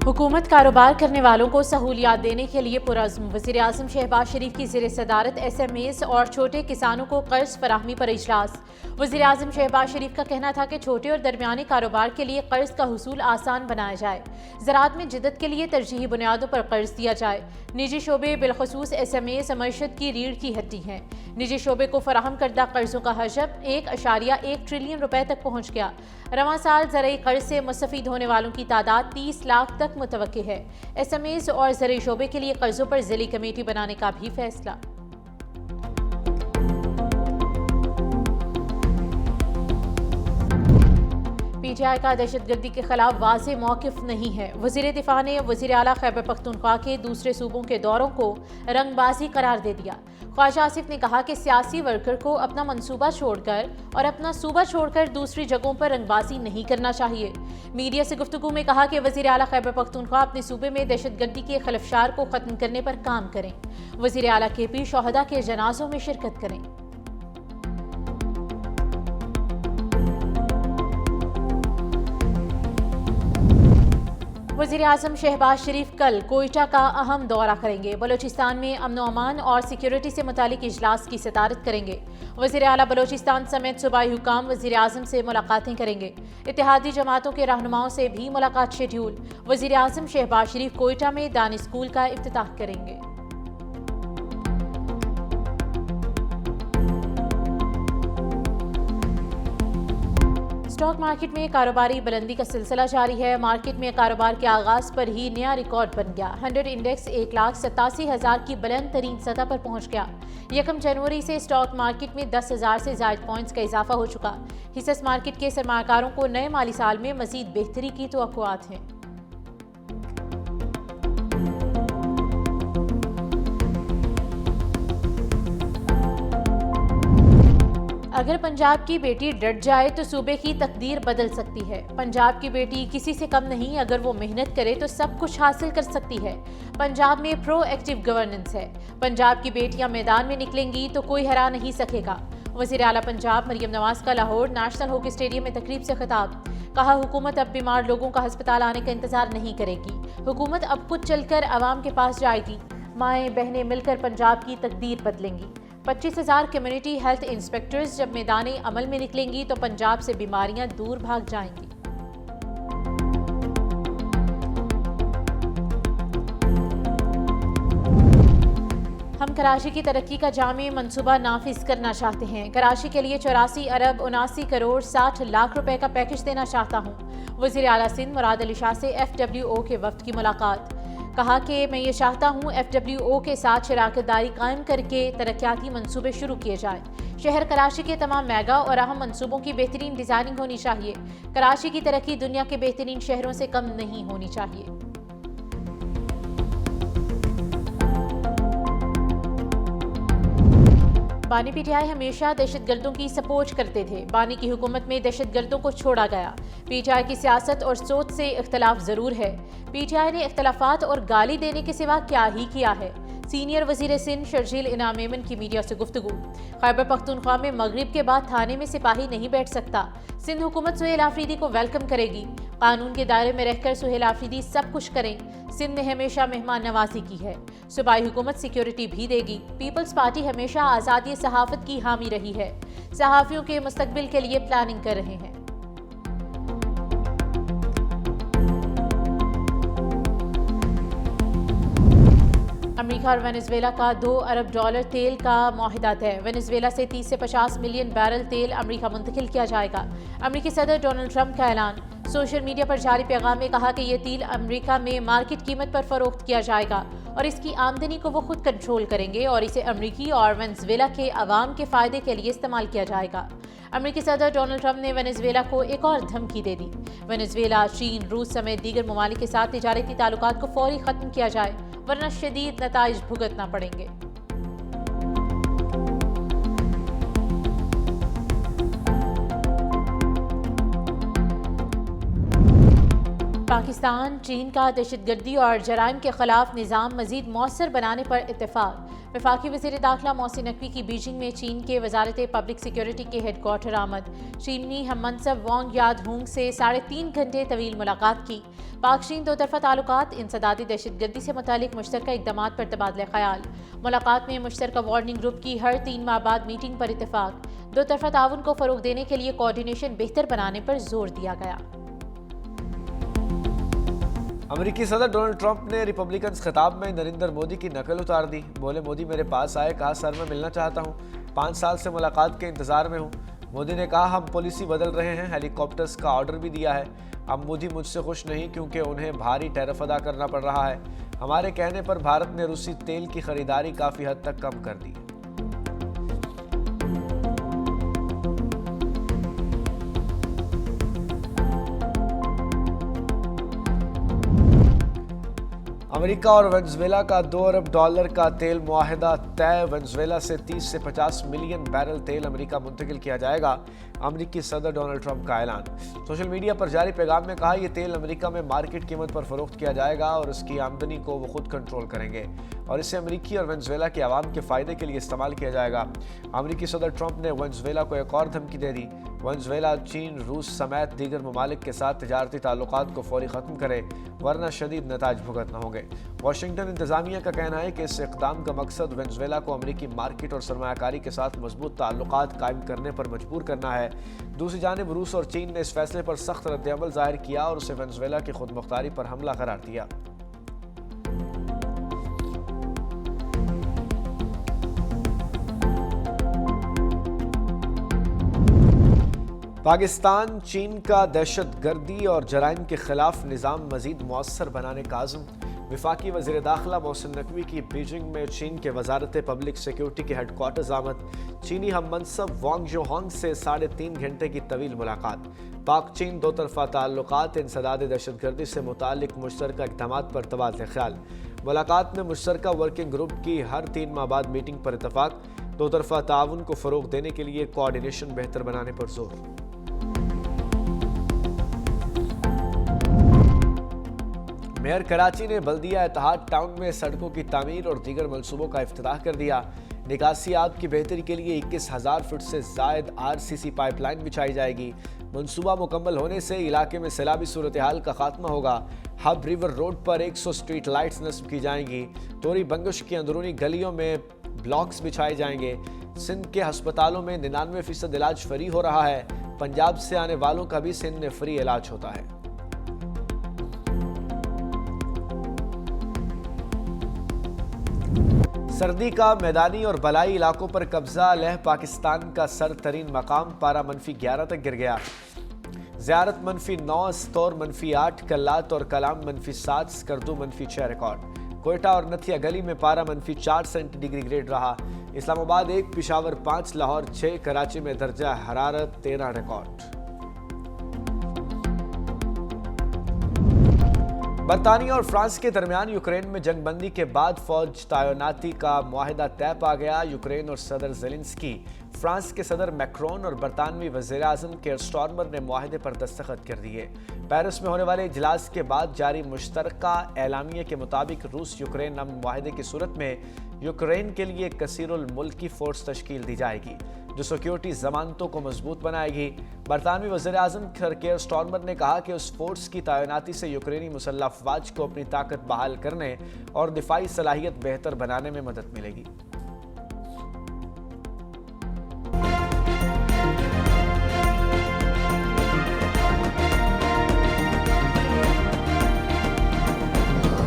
हुकूमत कारोबार करने वालों को सहूलियात देने के लिए पुरज़्म। वज़ीर आज़म शहबाज शरीफ की ज़ेर सदारत SMEs और छोटे किसानों को कर्ज फराहमी पर इजलास। वज़ीर आज़म शहबाज शरीफ का कहना था कि छोटे और दरमियाने कारोबार के लिए कर्ज का हुसूल आसान बनाया जाए। ज़राअत में जिद्दत के लिए तरजीही बुनियादों पर कर्ज दिया जाए। निजी शोबे बिलखसूस SMEs मईशत की रीढ़ की हड्डी हैं। निजी शोबे को फराहम करदा कर्जों का हजम 1.1 ट्रिलियन रुपए तक पहुँच गया। रवां साल ज़रई कर्ज से मुस्तफ़ीद होने वालों की तादाद 30 लाख तक मुतवक्की है। SMEs और ज़रई शोबे के लिए कर्जों पर ज़िली कमेटी बनाने का भी फैसला। PTI का दहशतगर्दी के खिलाफ वाज़ेह मौक़िफ़ नहीं है। वज़ीर दिफ़ा ने वज़ीर आला खैबर पख्तूनख्वा के दूसरे सूबों के दौरों को रंगबाजी करार दे दिया। ख्वाजा आसिफ ने कहा कि सियासी वर्कर को अपना मंसूबा छोड़कर और अपना सूबा छोड़कर दूसरी जगहों पर रंगबाजी नहीं करना चाहिए। मीडिया से गुफ्तगू में कहा कि वज़ीर आला खैबर पख्तूनख्वा अपने सूबे में दहशतगर्दी के खिलफशार को ख़त्म करने पर काम करें। वज़ीर आला KP शोहदा के जनाजों में शिरकत करें। वज़ीर आज़म शहबाज शरीफ कल कोयटा का अहम दौरा करेंगे। बलोचिस्तान में अमन अमान और सिक्योरिटी से मुतालिक इजलास की सदारत करेंगे। वज़ीर आला बलोचिस्तान समेत सूबाई हुकाम वज़ीर आज़म से मुलाकातें करेंगे। इत्तेहादी जमातों के रहनुमाओं से भी मुलाकात शेड्यूल। वज़ीर आज़म शहबाज शरीफ कोयटा में दानी स्कूल का इफ्तिताह करेंगे। स्टॉक मार्केट में कारोबारी बुलंदी का सिलसिला जारी है। मार्केट में कारोबार के आगाज पर ही नया रिकॉर्ड बन गया। 100 इंडेक्स 1,87,000 की बुलंद तरीन सतह पर पहुंच गया। 1 जनवरी से स्टॉक मार्केट में 10,000 से ज़ायद पॉइंट्स का इजाफा हो चुका। हिस्सेदार मार्केट के सरमाकारों को नए माली साल में मजीद बेहतरी की तवक्कुआत हैं। अगर पंजाब की बेटी डट जाए तो सूबे की तकदीर बदल सकती है। पंजाब की बेटी किसी से कम नहीं, अगर वो मेहनत करे तो सब कुछ हासिल कर सकती है। पंजाब में प्रोएक्टिव गवर्नेंस है। पंजाब की बेटियां मैदान में निकलेंगी तो कोई हरा नहीं सकेगा। वज़ीर आला पंजाब मरियम नवाज का लाहौर नेशनल हॉकी स्टेडियम में तकरीब से खिताब। कहा, हुकूमत अब बीमार लोगों का अस्पताल आने का इंतजार नहीं करेगी। हुकूमत अब खुद चलकर आवाम के पास जाएगी। माएँ बहनें मिलकर पंजाब की तकदीर बदलेंगी। 25,000 कम्युनिटी हेल्थ इंस्पेक्टर्स जब मैदानी अमल में निकलेंगी तो पंजाब से बीमारियां दूर भाग जाएंगी। हम कराची की तरक्की का जामी मंसूबा नाफिज करना चाहते हैं। कराची के लिए 84 अरब 79 करोड़ 60 लाख रुपए का पैकेज देना चाहता हूँ। वज़ीर आला सिंध मुराद अली शाह से FWO के वफ्द की मुलाकात। कहा कि मैं ये चाहता हूँ FWO के साथ शराकतदारी कायम करके तरक्याती मंसूबे शुरू किए जाएं। शहर कराची के तमाम मेगा और अहम मंसूबों की बेहतरीन डिज़ाइनिंग होनी चाहिए। कराची की तरक्की दुनिया के बेहतरीन शहरों से कम नहीं होनी चाहिए। बानी PTI हमेशा दहशतगर्दों की सपोर्ट करते थे। बानी की हुकूमत में दहशतगर्दों को छोड़ा गया। PTI की सियासत और सोच से इख्तलाफ ज़रूर है। PTI ने इख्तलाफात और गाली देने के सिवा क्या ही किया है। सीनियर वज़ीर सिंध शर्जील इनाम मेमन की मीडिया से गुफ्तगू। खैबर पख्तूनख्वा में मगरिब के बाद थाने में सिपाही नहीं बैठ सकता। सिंध हुकूमत सुहेल आफरीदी को वेलकम करेगी। कानून के दायरे में रहकर सुहेल आफरीदी सब कुछ करें। सिंध ने हमेशा मेहमान नवाजी की है। सूबाई हुकूमत सिक्योरिटी भी देगी। पीपल्स पार्टी हमेशा आज़ादी सहाफ़त की हामी रही है। सहाफ़ियों के मुस्तकबिल के लिए प्लानिंग कर रहे हैं। अमेरिका और वेनेजुएला का $2 अरब तेल का मुआहिदा तय। वेनेजुएला से 30 से 50 मिलियन बैरल तेल अमेरिका मुंतकिल किया जाएगा। अमेरिकी सदर डोनाल्ड ट्रंप का ऐलान। सोशल मीडिया पर जारी पैगाम में कहा कि यह तेल अमेरिका में मार्केट कीमत पर फरोख्त किया जाएगा और इसकी आमदनी को वो खुद कंट्रोल करेंगे और इसे अमेरिकी और वेनेजुएला के अवाम के फ़ायदे के लिए इस्तेमाल किया जाएगा। अमेरिकी सदर डोनाल्ड ट्रंप ने वेनेजुएला को एक और धमकी दे दी। वेनेजुएला, चीन, रूस समेत दीगर ममालिक के साथ तिजारती ताल्लुकात को फौरी ख़त्म किया जाए, वरना शदीद नताइज भुगतना पड़ेंगे। پاکستان چین کا دہشت گردی اور جرائم کے خلاف نظام مزید مؤثر بنانے پر اتفاق۔ وفاقی وزیر داخلہ محسن نقوی کی بیجنگ میں چین کے وزارت پبلک سیکیورٹی کے ہیڈ کوارٹر آمد۔ چینی ہم منصب وانگ یاد ہونگ سے 3.5 گھنٹے طویل ملاقات کی۔ پاک چین دو طرفہ تعلقات، انسدادی دہشت گردی سے متعلق مشترکہ اقدامات پر تبادلہ خیال۔ ملاقات میں مشترکہ وارننگ گروپ کی ہر 3 ماہ بعد میٹنگ پر اتفاق۔ دو طرفہ تعاون کو فروغ دینے کے لیے کوارڈینیشن بہتر بنانے پر زور دیا گیا۔ امریکی صدر ڈونلڈ ٹرمپ نے ریپبلکنز خطاب میں نریندر مودی کی نقل اتار دی۔ بولے مودی میرے پاس آئے، کہا سر میں ملنا چاہتا ہوں، 5 سال سے ملاقات کے انتظار میں ہوں۔ مودی نے کہا ہم پالیسی بدل رہے ہیں، ہیلی کاپٹرز کا آرڈر بھی دیا ہے۔ اب مودی مجھ سے خوش نہیں کیونکہ انہیں بھاری ٹیرف ادا کرنا پڑ رہا ہے۔ ہمارے کہنے پر بھارت نے روسی تیل کی خریداری کافی حد تک کم کر دی۔ امریکہ اور وینزویلا کا $2 ارب کا تیل معاہدہ طے۔ وینزویلا سے 30 سے 50 ملین بیرل تیل امریکہ منتقل کیا جائے گا۔ امریکی صدر ڈونلڈ ٹرمپ کا اعلان۔ سوشل میڈیا پر جاری پیغام میں کہا یہ تیل امریکہ میں مارکیٹ قیمت پر فروخت کیا جائے گا اور اس کی آمدنی کو وہ خود کنٹرول کریں گے اور اسے امریکی اور وینزویلا کے عوام کے فائدے کے لیے استعمال کیا جائے گا۔ امریکی صدر ٹرمپ نے وینزویلا کو ایک اور دھمکی دے دی۔ وینزویلا چین، روس سمیت دیگر ممالک کے ساتھ تجارتی تعلقات کو فوری ختم کرے ورنہ شدید نتائج بھگتنا ہوں گے۔ واشنگٹن انتظامیہ کا کہنا ہے کہ اس اقدام کا مقصد وینزویلا کو امریکی مارکیٹ اور سرمایہ کاری کے ساتھ مضبوط تعلقات قائم کرنے پر مجبور کرنا ہے۔ دوسری جانب روس اور چین نے اس فیصلے پر سخت رد عمل ظاہر کیا اور اسے وینزویلا کی خود مختاری پر حملہ قرار دیا۔ پاکستان چین کا دہشت گردی اور جرائم کے خلاف نظام مزید مؤثر بنانے کا عزم۔ وفاقی وزیر داخلہ محسن نقوی کی بیجنگ میں چین کے وزارت پبلک سیکیورٹی کے ہیڈ کوارٹرز آمد۔ چینی ہم منصب وانگ یوہانگ سے 3.5 گھنٹے کی طویل ملاقات۔ پاک چین دو طرفہ تعلقات، انسداد دہشت گردی سے متعلق مشترکہ اقدامات پر تبادلہ خیال۔ ملاقات میں مشترکہ ورکنگ گروپ کی ہر 3 ماہ بعد میٹنگ پر اتفاق۔ دو طرفہ تعاون کو فروغ دینے کے لیے کوارڈینیشن بہتر بنانے پر زور۔ میئر کراچی نے بلدیہ اتحاد ٹاؤن میں سڑکوں کی تعمیر اور دیگر منصوبوں کا افتتاح کر دیا۔ نکاسی آب کی بہتری کے لیے 21,000 فٹ سے زائد RCC پائپ لائن بچھائی جائے گی۔ منصوبہ مکمل ہونے سے علاقے میں سیلابی صورتحال کا خاتمہ ہوگا۔ ہب ریور روڈ پر 100 اسٹریٹ لائٹس نصب کی جائیں گی۔ توری بنگش کی اندرونی گلیوں میں بلاکس بچھائے جائیں گے۔ سندھ کے ہسپتالوں میں 99% علاج فری ہو رہا ہے۔ پنجاب سے آنے والوں کا بھی سندھ میں فری علاج ہوتا ہے۔ سردی کا میدانی اور بلائی علاقوں پر قبضہ، لیہ پاکستان کا سر ترین مقام پارہ -11 تک گر گیا۔ زیارت -9، استور -8، کلات اور کلام -7، سکردو -6 ریکارڈ۔ کوئٹہ اور نتھیا گلی میں پارہ -4 سینٹی ڈگری گریڈ رہا۔ اسلام آباد 1، پشاور 5، لاہور 6، کراچی میں درجہ حرارت 13 ریکارڈ۔ برطانیہ اور فرانس کے درمیان یوکرین میں جنگ بندی کے بعد فوج تعیناتی کا معاہدہ طے پا گیا۔ یوکرین اور صدر زیلنسکی، فرانس کے صدر میکرون اور برطانوی وزیر اعظم کیئر سٹارمر نے معاہدے پر دستخط کر دیے۔ پیرس میں ہونے والے اجلاس کے بعد جاری مشترکہ اعلامیے کے مطابق روس یوکرین امن معاہدے کی صورت میں یوکرین کے لیے کثیر الملکی فورس تشکیل دی جائے گی جو سیکیورٹی ضمانتوں کو مضبوط بنائے گی۔ برطانوی وزیر اعظم کیئر سٹارمر نے کہا کہ اس فورس کی تعیناتی سے یوکرینی مسلح افواج کو اپنی طاقت بحال کرنے اور دفاعی صلاحیت بہتر بنانے میں مدد ملے گی۔